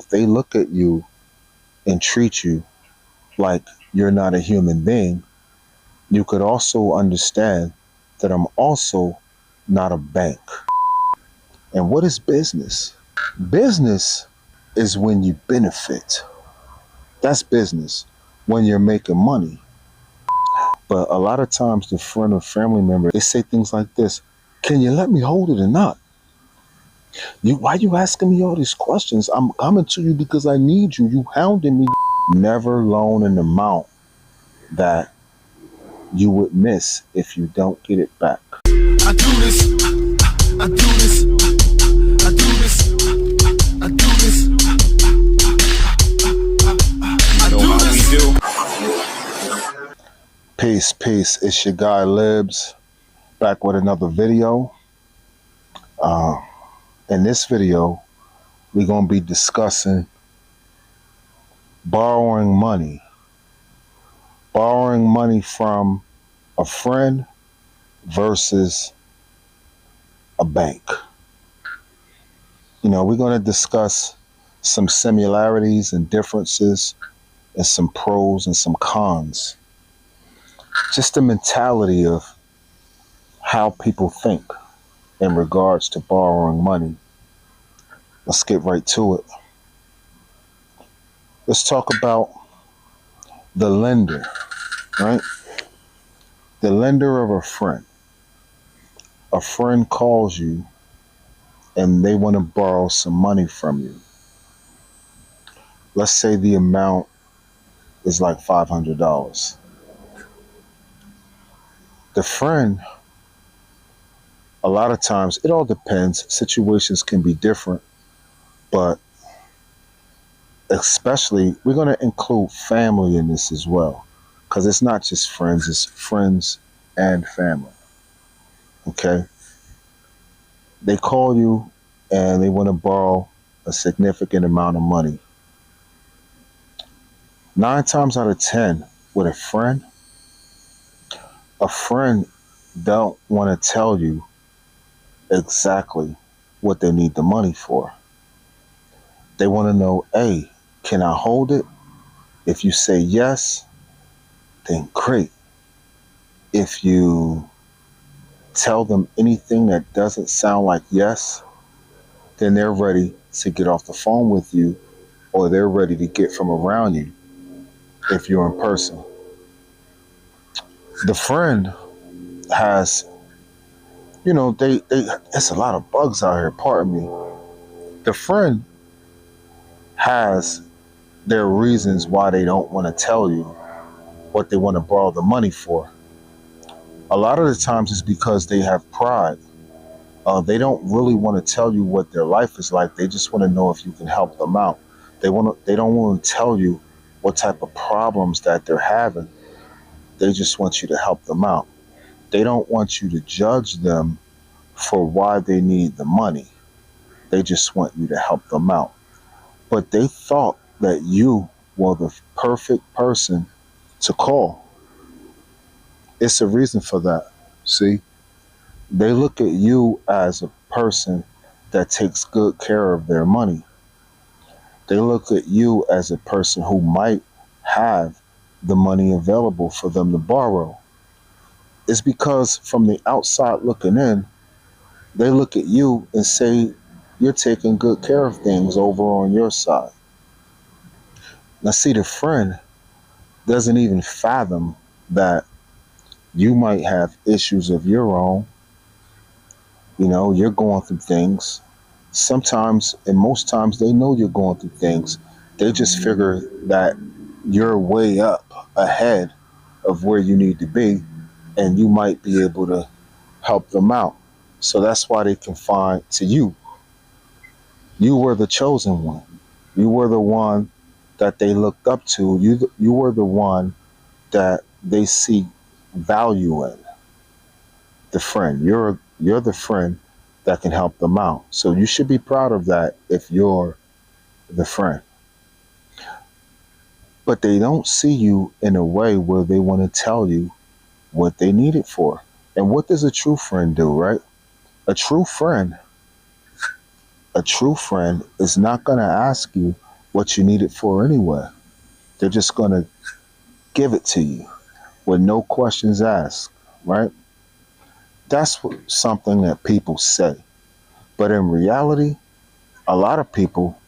if they look at you and treat you like you're not a human being, you could also understand that I'm also not a bank. And what is business? Business is when you benefit. That's business, when you're making money. But a lot of times the friend or family member, they say things like this: can you let me hold it or not? Why you asking me all these questions? I'm coming to you because I need you. You hounding me. Never loan an amount that you would miss if you don't get it back. I do this, I do this, I do this, I do this, I do this. Peace. It's your guy Libs, back with another video. In this video, we're going to be discussing borrowing money from a friend versus a bank. You know, we're going to discuss some similarities and differences and some pros and some cons. Just the mentality of how people think in regards to borrowing money. Let's get right to it. Let's talk about the lender, right? The lender of a friend. A friend calls you and they want to borrow some money from you. Let's say the amount is like $500. The friend, a lot of times, it all depends. Situations can be different, but especially, we're going to include family in this as well, because it's not just friends, it's friends and family. Okay? They call you and they want to borrow a significant amount of money. 9 times out of 10 with a friend don't want to tell you exactly what they need the money for. They want to know, hey, can I hold it? If you say yes, then great. If you tell them anything that doesn't sound like yes, then they're ready to get off the phone with you, or they're ready to get from around you if you're in person. The friend has, you know, it's a lot of bugs out here, pardon me. The friend has their reasons why they don't want to tell you what they want to borrow the money for. A lot of the times it's because they have pride. They don't really want to tell you what their life is like. They just want to know if you can help them out. They don't want to tell you what type of problems that they're having. They just want you to help them out. They don't want you to judge them for why they need the money. They just want you to help them out. But they thought that you were the perfect person to call. It's a reason for that. See? They look at you as a person that takes good care of their money. They look at you as a person who might have the money available for them to borrow. It's because from the outside looking in, they look at you and say, you're taking good care of things over on your side. Now see, the friend doesn't even fathom that you might have issues of your own. You know, you're going through things. Sometimes, and most times, they know you're going through things. They just figure that you're way up ahead of where you need to be, and you might be able to help them out. So that's why they confide to you. You were the chosen one. You were the one that they looked up to. You were the one that they see value in. The friend. You're the friend that can help them out. So you should be proud of that if you're the friend. But they don't see you in a way where they want to tell you what they need it for. And what does a true friend do, right? A true friend is not going to ask you what you need it for anyway. They're just going to give it to you with no questions asked, right? That's something that people say. But in reality, a lot of people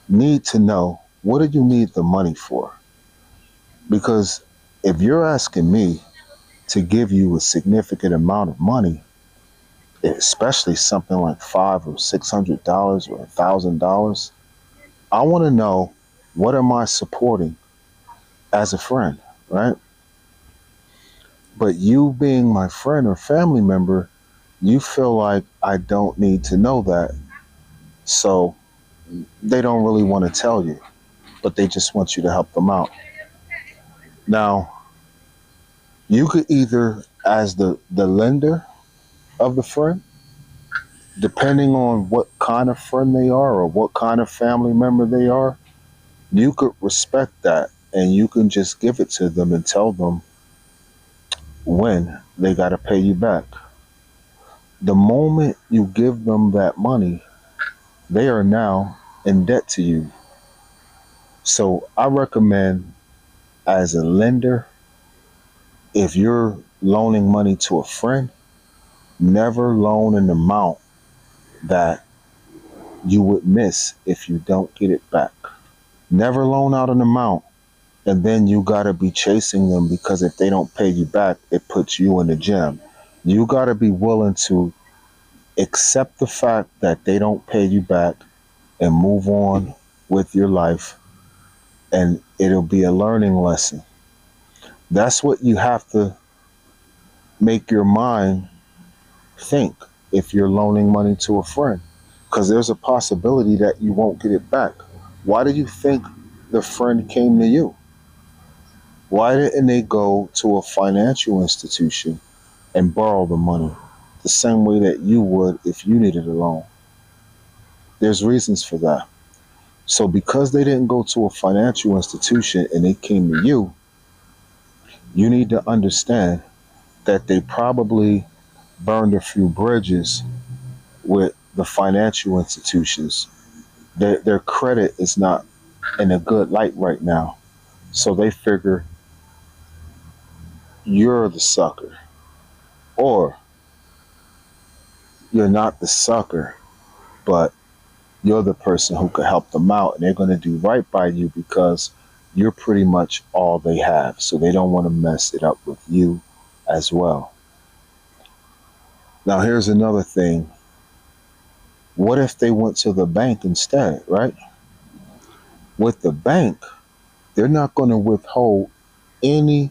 need to know, what do you need the money for? Because if you're asking me to give you a significant amount of money, especially something like $500 or $600 or $1,000, I want to know, what am I supporting as a friend, right? But you being my friend or family member, you feel like I don't need to know that. So they don't really want to tell you, but they just want you to help them out. Now, you could either, as the lender of the friend, depending on what kind of friend they are or what kind of family member they are, you could respect that and you can just give it to them and tell them when they got to pay you back. The moment you give them that money, they are now in debt to you. So I recommend, as a lender, if you're loaning money to a friend, never loan an amount that you would miss if you don't get it back. Never loan out an amount and then you got to be chasing them, because if they don't pay you back, it puts you in the gym. You got to be willing to accept the fact that they don't pay you back and move on with your life, and it'll be a learning lesson. That's what you have to make your mind think if you're loaning money to a friend, because there's a possibility that you won't get it back. Why do you think the friend came to you? Why didn't they go to a financial institution and borrow the money the same way that you would if you needed a loan? There's reasons for that. So because they didn't go to a financial institution and they came to you, you need to understand that they probably burned a few bridges with the financial institutions. Their credit is not in a good light right now. So they figure you're the sucker. Or you're not the sucker, but you're the person who could help them out, and they're going to do right by you because you're pretty much all they have. So they don't want to mess it up with you as well. Now, here's another thing. What if they went to the bank instead, right? With the bank, they're not going to withhold any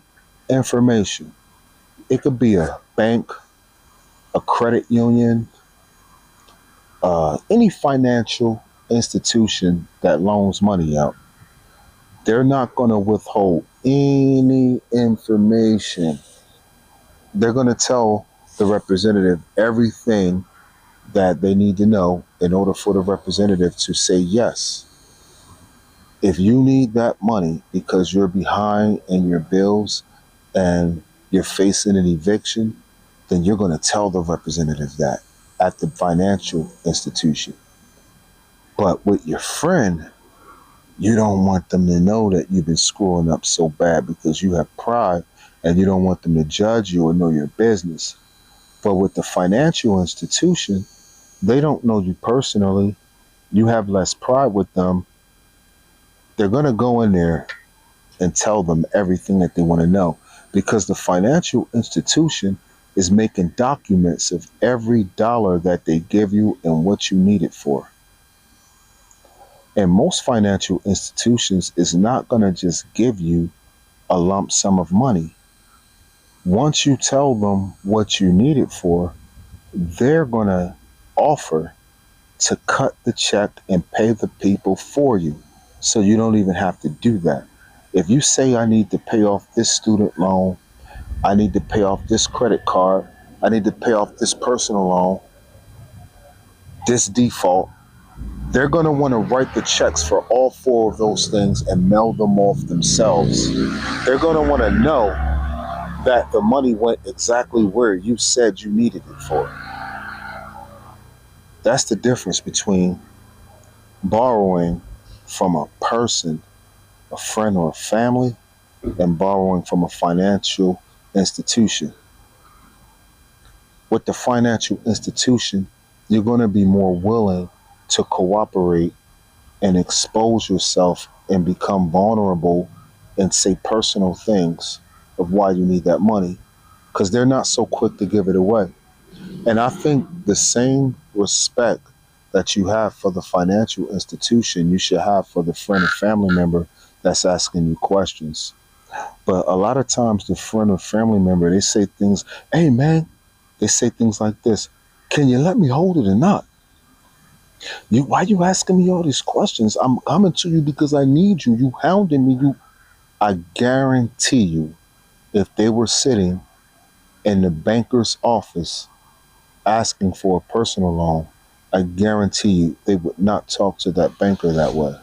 information. It could be a bank, a credit union, any financial institution that loans money out. They're not going to withhold any information. They're going to tell the representative everything that they need to know in order for the representative to say yes. If you need that money because you're behind in your bills and you're facing an eviction, then you're going to tell the representative that at the financial institution. But with your friend, you don't want them to know that you've been screwing up so bad because you have pride and you don't want them to judge you or know your business. But with the financial institution, they don't know you personally. You have less pride with them. They're going to go in there and tell them everything that they want to know, because the financial institution is making documents of every dollar that they give you and what you need it for. And most financial institutions is not going to just give you a lump sum of money. Once you tell them what you need it for, they're going to offer to cut the check and pay the people for you. So you don't even have to do that. If you say, I need to pay off this student loan, I need to pay off this credit card, I need to pay off this personal loan, this default, they're going to want to write the checks for all four of those things and mail them off themselves. They're going to want to know that the money went exactly where you said you needed it for. That's the difference between borrowing from a person, a friend, or a family than borrowing from a financial institution. With the financial institution, you're going to be more willing to cooperate and expose yourself and become vulnerable and say personal things of why you need that money because they're not so quick to give it away. And I think the same respect that you have for the financial institution, you should have for the friend or family member that's asking you questions. But a lot of times, the friend or family member, they say things, hey man, they say things like this, can you let me hold it or not? Why you asking me all these questions? I'm coming to you because I need you. You hounding me. I guarantee you, if they were sitting in the banker's office asking for a personal loan, I guarantee you they would not talk to that banker that way.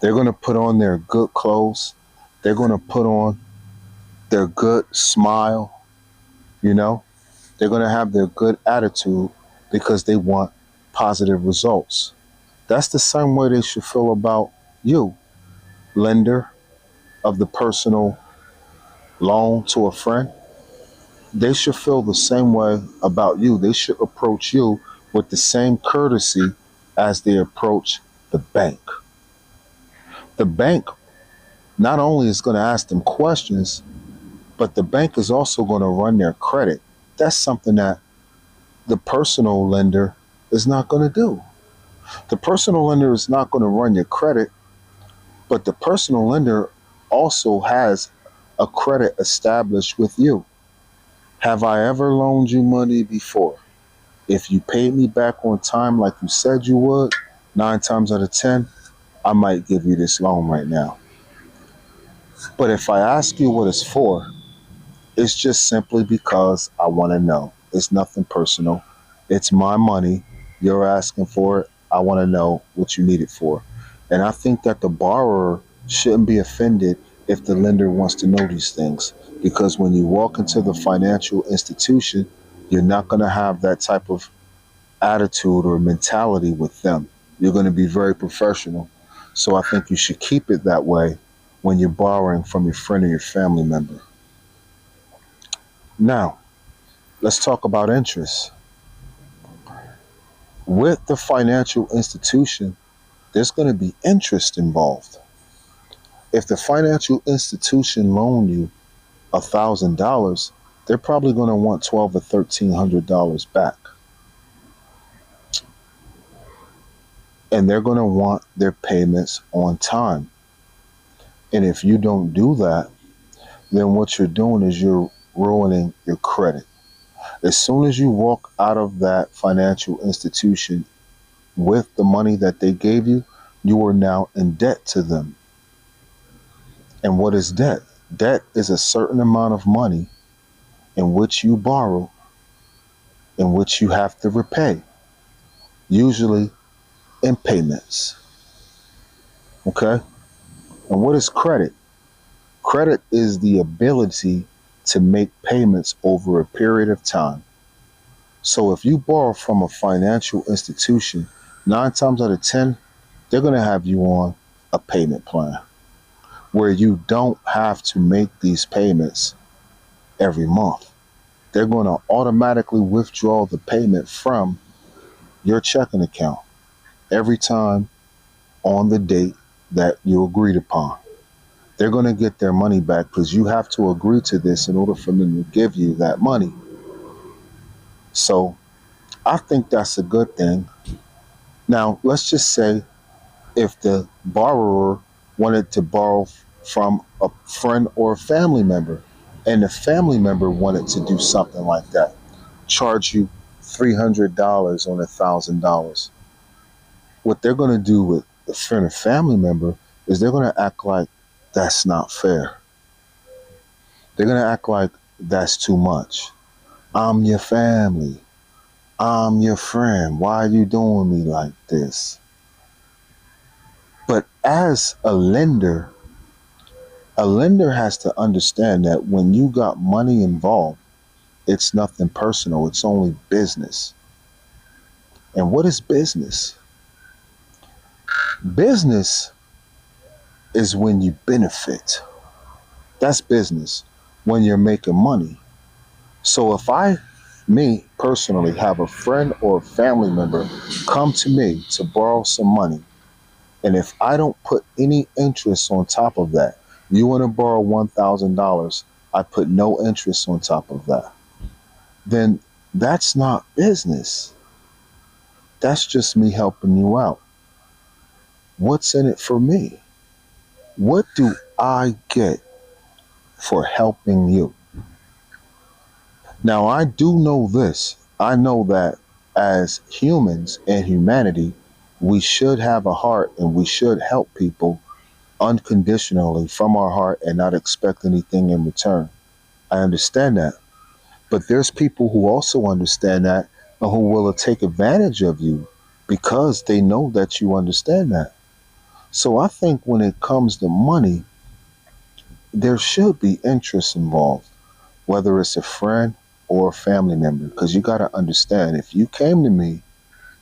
They're going to put on their good clothes. They're going to put on their good smile, you know? They're going to have their good attitude because they want positive results. That's the same way they should feel about you, lender of the personal loan to a friend. They should feel the same way about you. They should approach you with the same courtesy as they approach the bank. The bank not only is going to ask them questions, but the bank is also going to run their credit. That's something that the personal lender is not going to do. The personal lender is not going to run your credit, but the personal lender also has a credit established with you. Have I ever loaned you money before? If you paid me back on time like you said you would, 9 times out of 10, I might give you this loan right now. But if I ask you what it's for, it's just simply because I want to know. It's nothing personal. It's my money. You're asking for it. I want to know what you need it for. And I think that the borrower shouldn't be offended if the lender wants to know these things. Because when you walk into the financial institution, you're not going to have that type of attitude or mentality with them. You're going to be very professional. So I think you should keep it that way when you're borrowing from your friend or your family member. Now, let's talk about interest. With the financial institution, there's going to be interest involved. If the financial institution loaned you $1,000, they're probably going to want $1,200 or $1,300 back. And they're going to want their payments on time. And if you don't do that, then what you're doing is you're ruining your credit. As soon as you walk out of that financial institution with the money that they gave you, you are now in debt to them. And what is debt? Debt is a certain amount of money in which you borrow, in which you have to repay, usually in payments. Okay? And what is credit? Credit is the ability to make payments over a period of time. So if you borrow from a financial institution, 9 times out of 10, they're going to have you on a payment plan where you don't have to make these payments every month. They're going to automatically withdraw the payment from your checking account every time on the date that you agreed upon. They're going to get their money back because you have to agree to this in order for them to give you that money. So I think that's a good thing. Now, let's just say if the borrower wanted to borrow from a friend or a family member, and the family member wanted to do something like that, charge you $300 on $1,000. What they're going to do with the friend or family member is they're going to act like that's not fair. They're going to act like that's too much. I'm your family. I'm your friend. Why are you doing me like this? But as a lender has to understand that when you got money involved, it's nothing personal. It's only business. And what is business? Business is when you benefit. That's business, when you're making money. So if me personally, have a friend or a family member come to me to borrow some money, and if I don't put any interest on top of that, you want to borrow $1,000, I put no interest on top of that, then that's not business. That's just me helping you out. What's in it for me? What do I get for helping you? Now, I do know this. I know that as humans and humanity, we should have a heart and we should help people unconditionally from our heart and not expect anything in return. I understand that. But there's people who also understand that and who will take advantage of you because they know that you understand that. So I think when it comes to money, there should be interest involved, whether it's a friend or a family member, because you got to understand, if you came to me,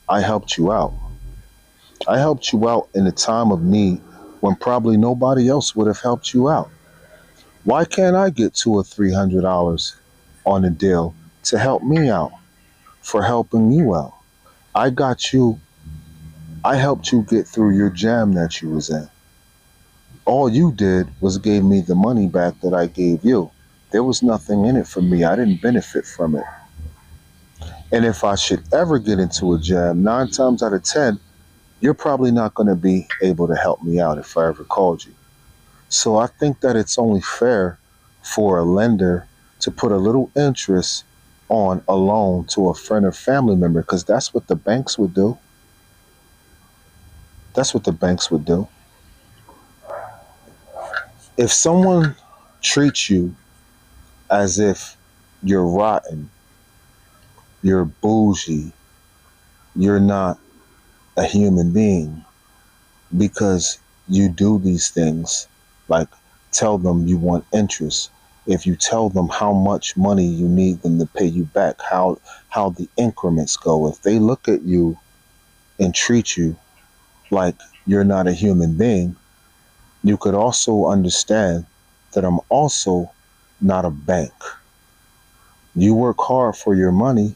I helped you out. I helped you out in a time of need when probably nobody else would have helped you out. Why can't I get $200 or $300 on a deal to help me out for helping you out? I got you. I helped you get through your jam that you was in. All you did was gave me the money back that I gave you. There was nothing in it for me. I didn't benefit from it. And if I should ever get into a jam, 9 times out of 10, you're probably not going to be able to help me out if I ever called you. So I think that it's only fair for a lender to put a little interest on a loan to a friend or family member, because that's what the banks would do. That's what the banks would do. If someone treats you as if you're rotten, you're bougie, you're not a human being because you do these things, like tell them you want interest. If you tell them how much money you need them to pay you back, how the increments go, if they look at you and treat you like you're not a human being, you could also understand that I'm also not a bank. You work hard for your money,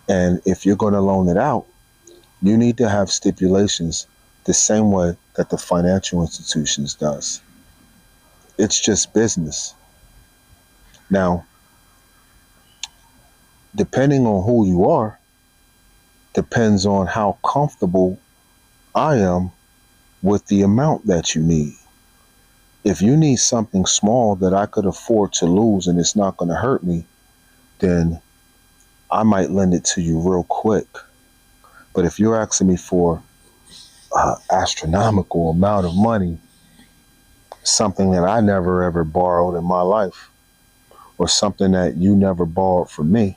and if you're going to loan it out, you need to have stipulations the same way that the financial institutions does. It's just business. Now, depending on who you are, depends on how comfortable I am with the amount that you need. If you need something small that I could afford to lose and it's not going to hurt me, then I might lend it to you real quick. But if you're asking me for an astronomical amount of money, something that I never ever borrowed in my life, or something that you never borrowed from me,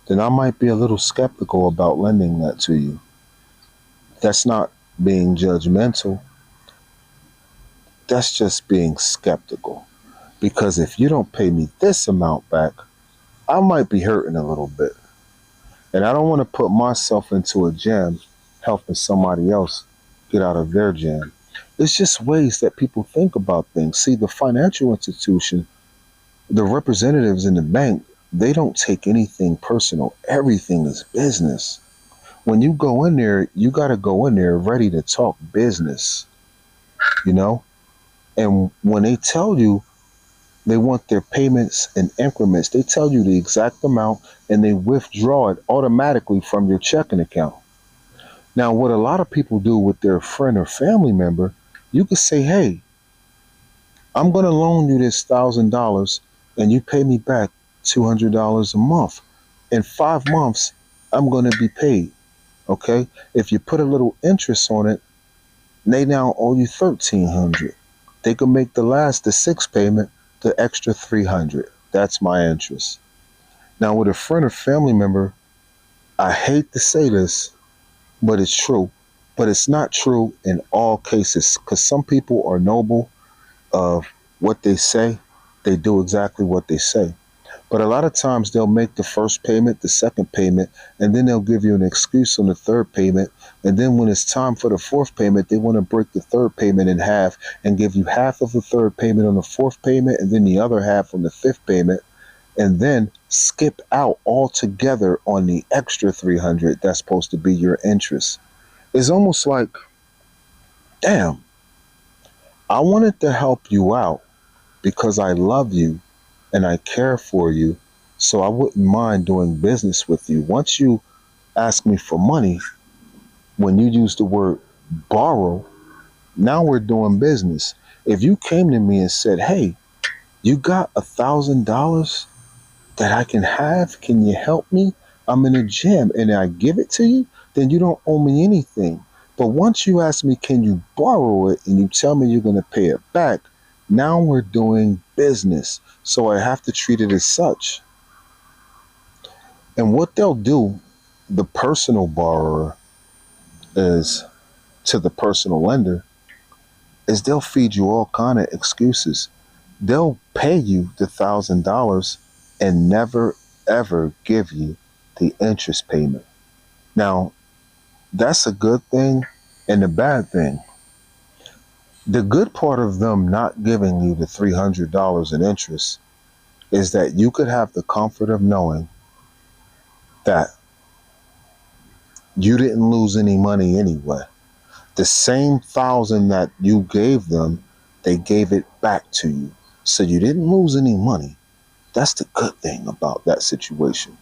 then I might be a little skeptical about lending that to you. That's not being judgmental. That's just being skeptical. Because if you don't pay me this amount back, I might be hurting a little bit. And I don't want to put myself into a jam helping somebody else get out of their jam. It's just ways that people think about things. See, the financial institution, the representatives in the bank, they don't take anything personal. Everything is business. When you go in there, you got to go in there ready to talk business, you know? And when they tell you they want their payments in increments, they tell you the exact amount and they withdraw it automatically from your checking account. Now, what a lot of people do with their friend or family member, you could say, hey, I'm going to loan you this $1,000 and you pay me back $200 a month. In 5 months, I'm going to be paid. Okay? If you put a little interest on it, they now owe you $1,300. They can make the sixth payment the extra $300. That's my interest. Now, with a friend or family member, I hate to say this, but it's true. But it's not true in all cases, because some people are noble of what they say. They do exactly what they say. But a lot of times they'll make the first payment, the second payment, and then they'll give you an excuse on the third payment. And then when it's time for the fourth payment, they want to break the third payment in half and give you half of the third payment on the fourth payment and then the other half on the fifth payment, and then skip out altogether on the extra 300 that's supposed to be your interest. It's almost like, damn, I wanted to help you out because I love you and I care for you, so I wouldn't mind doing business with you. Once you ask me for money, when you use the word borrow, now we're doing business. If you came to me and said, hey, you got $1,000 that I can have, can you help me? I'm in a jam, and I give it to you, then you don't owe me anything. But once you ask me, can you borrow it, and you tell me you're going to pay it back, now we're doing business. So I have to treat it as such. And what they'll do, the personal borrower is to the personal lender, is they'll feed you all kind of excuses. They'll pay you the $1,000 and never ever give you the interest payment. Now, that's a good thing and a bad thing. The good part of them not giving you the $300 in interest is that you could have the comfort of knowing that you didn't lose any money anyway. The same 1,000 that you gave them, they gave it back to you. So you didn't lose any money. That's the good thing about that situation.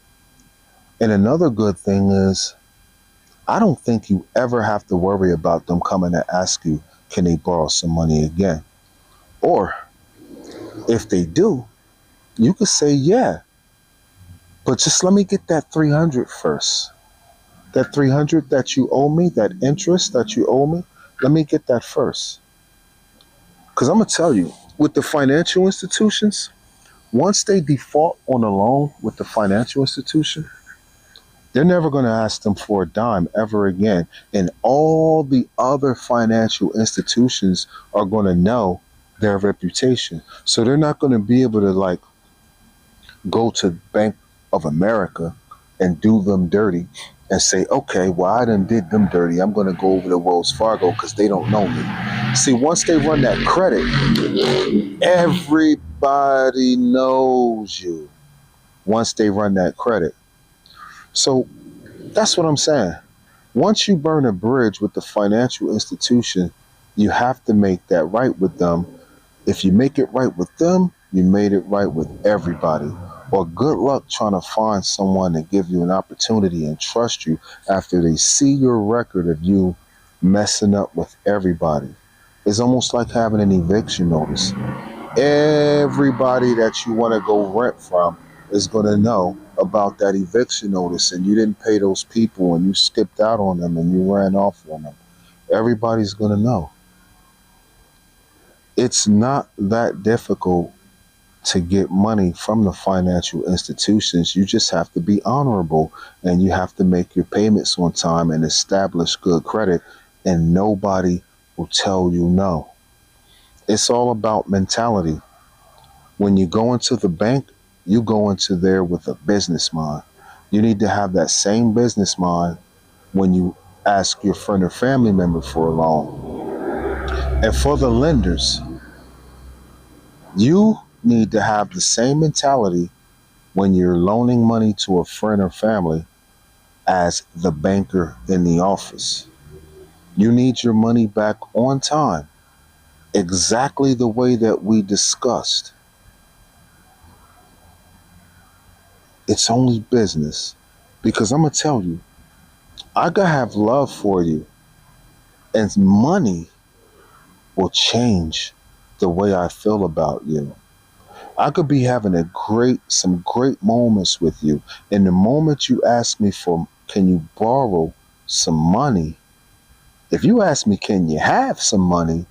And another good thing is, I don't think you ever have to worry about them coming to ask you, can they borrow some money again? Or if they do, you could say, yeah, but just let me get that 300 first. That 300 that you owe me, that interest that you owe me, let me get that first. Because I'm going to tell you, with the financial institutions, once they default on a loan with the financial institution, they're never going to ask them for a dime ever again. And all the other financial institutions are going to know their reputation. So they're not going to be able to like go to Bank of America and do them dirty and say, okay, well, I done did them dirty. I'm going to go over to Wells Fargo because they don't know me. See, once they run that credit, everybody knows you once they run that credit. So that's what I'm saying. Once you burn a bridge with the financial institution, you have to make that right with them. If you make it right with them, you made it right with everybody. Or good luck trying to find someone to give you an opportunity and trust you after they see your record of you messing up with everybody. It's almost like having an eviction notice. Everybody that you want to go rent from is going to know about that eviction notice, and you didn't pay those people and you skipped out on them and you ran off on them. Everybody's going to know. It's not that difficult to get money from the financial institutions. You just have to be honorable and you have to make your payments on time and establish good credit, and nobody will tell you no. It's all about mentality. When you go into the bank, you go into there with a business mind. You need to have that same business mind when you ask your friend or family member for a loan. And for the lenders, you need to have the same mentality when you're loaning money to a friend or family as the banker in the office. You need your money back on time, exactly the way that we discussed. It's only business. Because I'm going to tell you, I got to have love for you, and money will change the way I feel about you. I could be having some great moments with you. And the moment you ask me for, can you borrow some money? If you ask me, can you have some money?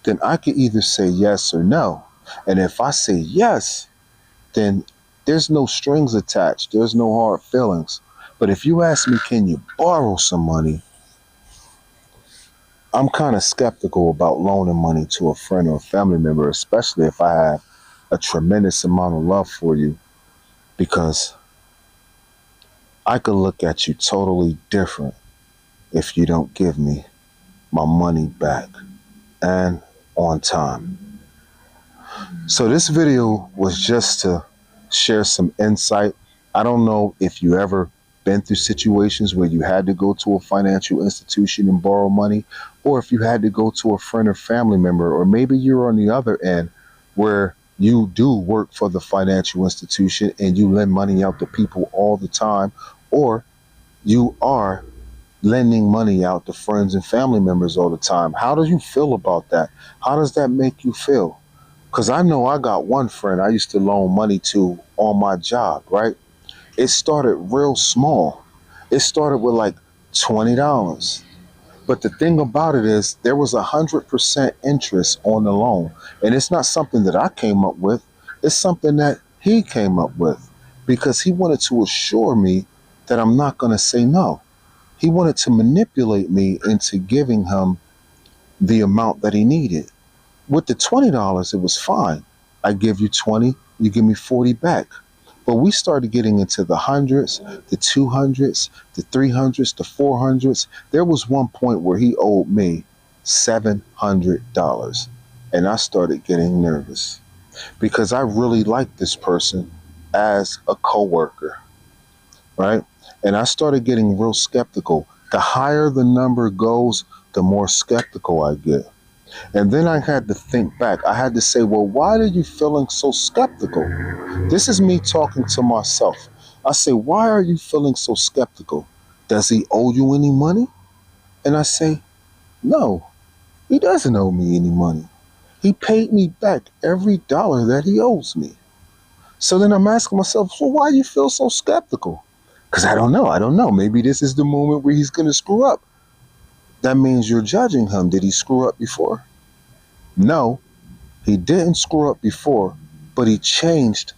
Then I could either say yes or no. And if I say yes, then there's no strings attached. There's no hard feelings. But if you ask me, can you borrow some money? I'm kind of skeptical about loaning money to a friend or a family member, especially if I have a tremendous amount of love for you. because I could look at you totally different if you don't give me my money back and on time. So this video was just to share some insight. I don't know if you ever been through situations where you had to go to a financial institution and borrow money, or if you had to go to a friend or family member, or maybe you're on the other end where you do work for the financial institution and you lend money out to people all the time, or you are lending money out to friends and family members all the time. How do you feel about that? How does that make you feel? Because I know I got one friend I used to loan money to on my job, right? It started real small. It started with like $20. But the thing about it is there was 100% interest on the loan. And it's not something that I came up with. It's something that he came up with because he wanted to assure me that I'm not going to say no. He wanted to manipulate me into giving him the amount that he needed. With the $20, it was fine. I give you 20, you give me 40 back. But we started getting into the hundreds, the 200s, the 300s, the 400s. There was one point where he owed me $700. And I started getting nervous because I really liked this person as a coworker, right? And I started getting real skeptical. The higher the number goes, the more skeptical I get. And then I had to think back. I had to say, well, why are you feeling so skeptical? This is me talking to myself. I say, why are you feeling so skeptical? Does he owe you any money? And I say, no, he doesn't owe me any money. He paid me back every dollar that he owes me. So then I'm asking myself, well, why do you feel so skeptical? Because I don't know. Maybe this is the moment where he's going to screw up. That means you're judging him. Did he screw up before? No, he didn't screw up before, but he changed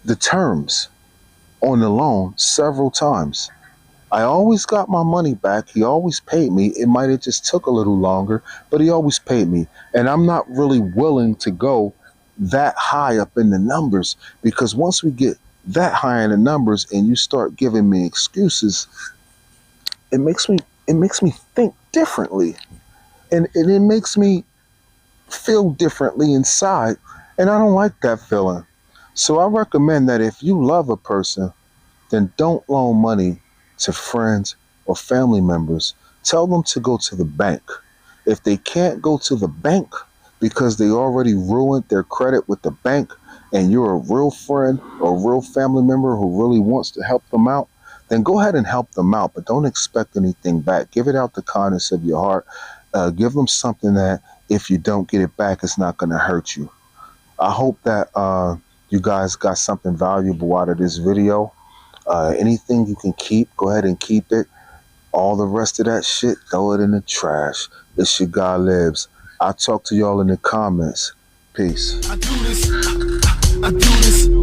the terms on the loan several times. I always got my money back. He always paid me. It might have just took a little longer, but he always paid me. And I'm not really willing to go that high up in the numbers because once we get that high in the numbers and you start giving me excuses, it makes me think differently. And it makes me feel differently inside, and I don't like that feeling. So I recommend that if you love a person, then don't loan money to friends or family members. Tell them to go to the bank. If they can't go to the bank because they already ruined their credit with the bank and you're a real friend or a real family member who really wants to help them out, then go ahead and help them out, but don't expect anything back. Give it out the kindness of your heart. Give them something that if you don't get it back, it's not going to hurt you. I hope that you guys got something valuable out of this video. Anything you can keep, go ahead and keep it. All the rest of that shit, throw it in the trash. It's your guy Libs. I'll talk to y'all in the comments. Peace. I do this.